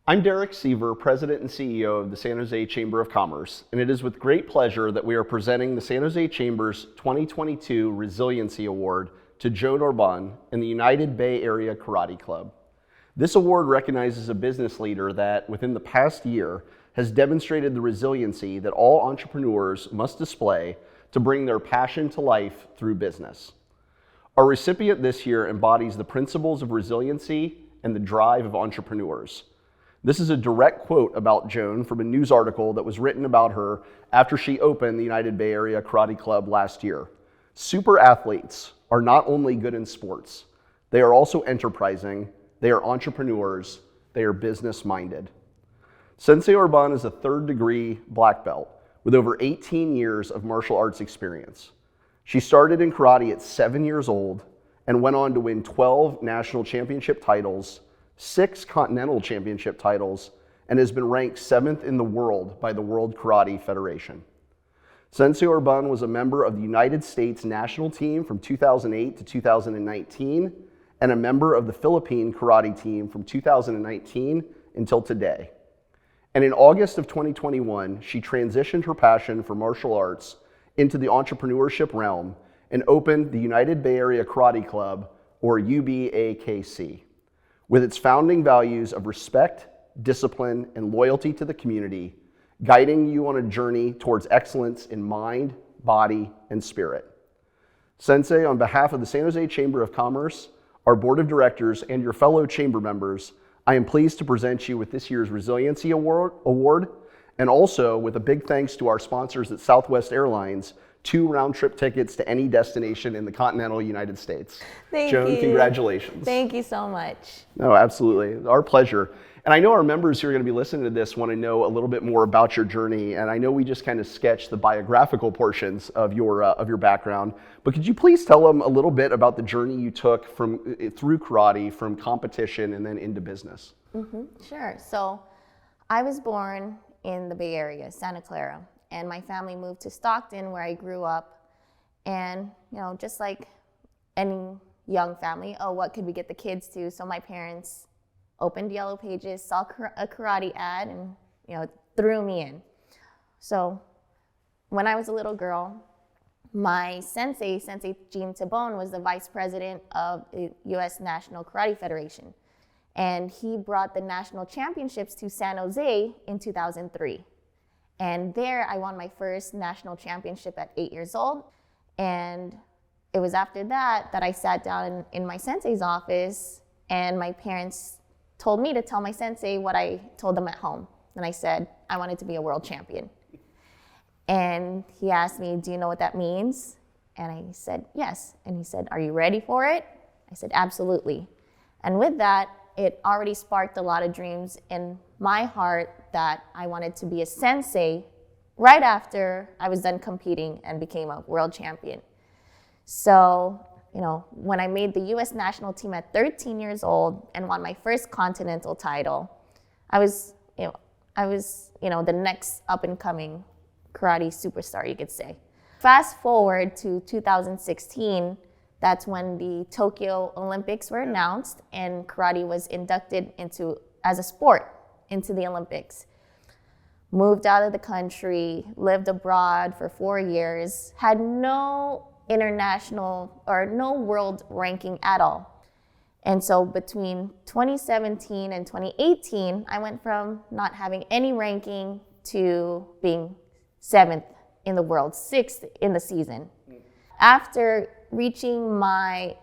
I'm Derek Seaver, President and CEO of the San Jose Chamber of Commerce, and it is with great pleasure that we are presenting the San Jose Chamber's 2022 Resiliency Award to Joane Orbon in the United Bay Area Karate Club. This award recognizes a business leader that, within the past year, has demonstrated the resiliency that all entrepreneurs must display to bring their passion to life through business. Our recipient this year embodies the principles of resiliency and the drive of entrepreneurs. This is a direct quote about Joane from a news article that was written about her after she opened the United Bay Area Karate Club last year. Super athletes are not only good in sports, they are also enterprising, they are entrepreneurs, they are business-minded. Sensei Orbon is a third-degree black belt with over 18 years of martial arts experience. She started in karate at 7 years old and went on to win 12 national championship titles, 6 continental championship titles, and has been ranked 7th in the world by the World Karate Federation. Sensei Orbon was a member of the United States national team from 2008 to 2019 and a member of the Philippine karate team from 2019 until today. And in August of 2021, she transitioned her passion for martial arts into the entrepreneurship realm and opened the United Bay Area Karate Club, or UBAKC. With its founding values of respect, discipline, and loyalty to the community, guiding you on a journey towards excellence in mind, body, and spirit. Sensei, on behalf of the San Jose Chamber of Commerce, our board of directors, and your fellow chamber members, I am pleased to present you with this year's Resiliency Award, and also with a big thanks to our sponsors at Southwest Airlines, 2 round-trip tickets to any destination in the continental United States. Thank Joane, you. congratulations. Thank you so much. No, absolutely. Our pleasure. And I know our members who are going to be listening to this want to know a little bit more about your journey. And I know we just kind of sketched the biographical portions of your background. But could you please tell them a little bit about the journey you took through karate, from competition and then into business? Sure. So I was born in the Bay Area, Santa Clara, and my family moved to Stockton, where I grew up. And just like any young family, what could we get the kids to? So my parents opened Yellow Pages, saw a karate ad, and threw me in. So when I was a little girl, my Sensei Gene Tabone, was the vice president of the U.S. National Karate Federation. And he brought the national championships to San Jose in 2003. And there I won my first national championship at 8 years old. And it was after that I sat down in my sensei's office, and my parents told me to tell my sensei what I told them at home. And I said, I wanted to be a world champion. And he asked me, do you know what that means? And I said, yes. And he said, are you ready for it? I said, absolutely. And with that, it already sparked a lot of dreams in my heart that I wanted to be a sensei right after I was done competing and became a world champion. So, when I made the U.S. national team at 13 years old and won my first continental title, I was the next up-and-coming karate superstar, you could say. Fast forward to 2016, that's when the Tokyo Olympics were announced and karate was inducted as a sport into the Olympics. Moved out of the country, lived abroad for 4 years, had no international or no world ranking at all. And so between 2017 and 2018, I went from not having any ranking to being 7th in the world, 6th in the season. After reaching my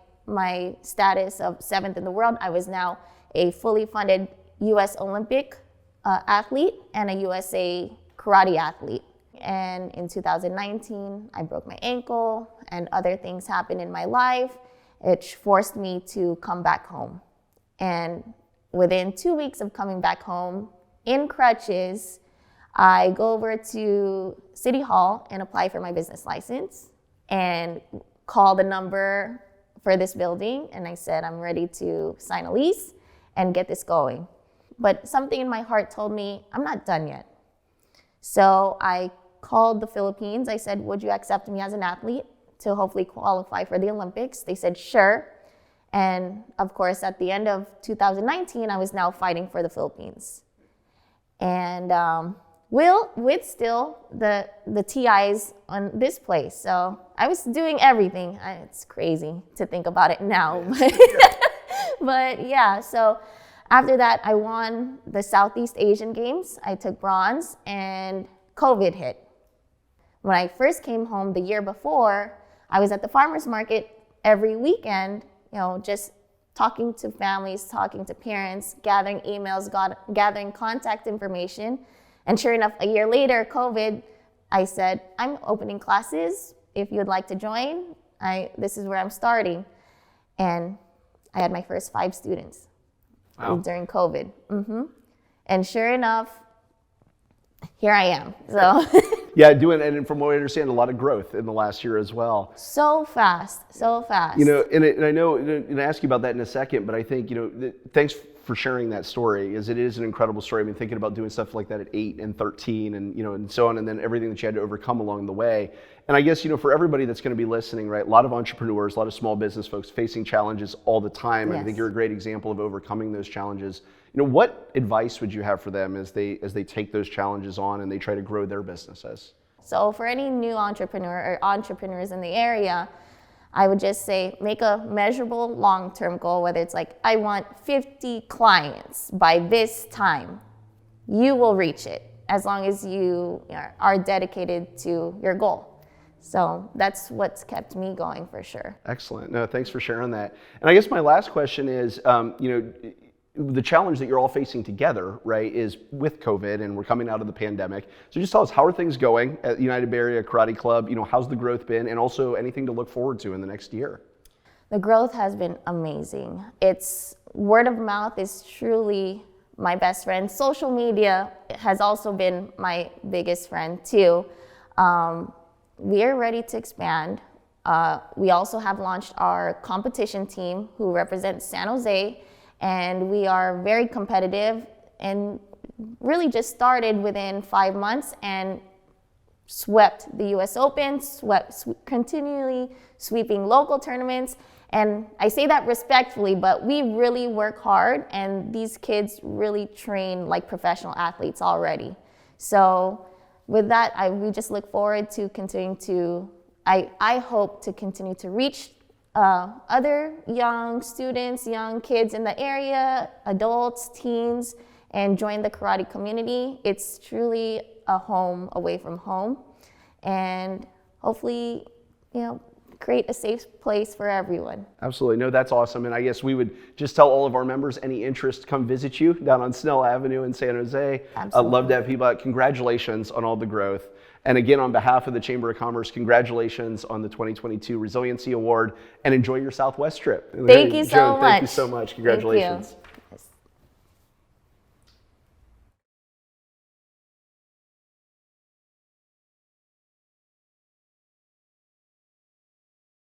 status of 7th in the world, I was now a fully funded U.S. Olympic athlete and a USA karate athlete. And in 2019, I broke my ankle and other things happened in my life, which forced me to come back home. And within 2 weeks of coming back home in crutches, I go over to City Hall and apply for my business license and call the number for this building. And I said, I'm ready to sign a lease and get this going. But something in my heart told me, I'm not done yet. So I called the Philippines. I said, would you accept me as an athlete to hopefully qualify for the Olympics? They said, sure. And of course, at the end of 2019, I was now fighting for the Philippines. and with still the TIs on this place. So I was doing everything. It's crazy to think about it now, but yeah. So after that, I won the Southeast Asian Games. I took bronze, and COVID hit. When I first came home the year before, I was at the farmers market every weekend, just talking to families, talking to parents, gathering emails, gathering contact information. And sure enough, a year later, COVID, I said, I'm opening classes. If you would like to join, this is where I'm starting. And I had my first 5 students during COVID. And sure enough, here I am. So Yeah, and from what I understand, a lot of growth in the last year as well. so fast. And I know, and I ask you about that in a second, but I think, thanks for sharing that story, as it is an incredible story. I mean, thinking about doing stuff like that at 8 and 13 and, and so on, and then everything that you had to overcome along the way. And I guess, for everybody that's going to be listening, right, a lot of entrepreneurs, a lot of small business folks facing challenges all the time. And I think you're a great example of overcoming those challenges. What advice would you have for them as they take those challenges on and they try to grow their businesses? So for any new entrepreneur or entrepreneurs in the area, I would just say make a measurable long-term goal, whether it's like, I want 50 clients by this time. You will reach it as long as you are dedicated to your goal. So that's what's kept me going for sure. Excellent. No, thanks for sharing that. And I guess my last question is, the challenge that you're all facing together, right, is with COVID, and we're coming out of the pandemic. So just tell us, how are things going at United Bay Area Karate Club? How's the growth been, and also anything to look forward to in the next year? The growth has been amazing. It's word of mouth is truly my best friend. Social media has also been my biggest friend too. We are ready to expand. We also have launched our competition team who represents San Jose, and we are very competitive and really just started within 5 months and swept the US Open, continually sweeping local tournaments. And I say that respectfully, but we really work hard, and these kids really train like professional athletes already. So with that, we just look forward to continuing to, I hope to continue to reach other young students, young kids in the area, adults, teens, and join the karate community. It's truly a home away from home, and hopefully, create a safe place for everyone. Absolutely. No, that's awesome. And I guess we would just tell all of our members, any interest, come visit you down on Snell Avenue in San Jose. I'd love to have people out. Congratulations on all the growth. And again, on behalf of the Chamber of Commerce, congratulations on the 2022 Resiliency Award, and enjoy your Southwest trip. Thank you so much. Thank you so much. Congratulations.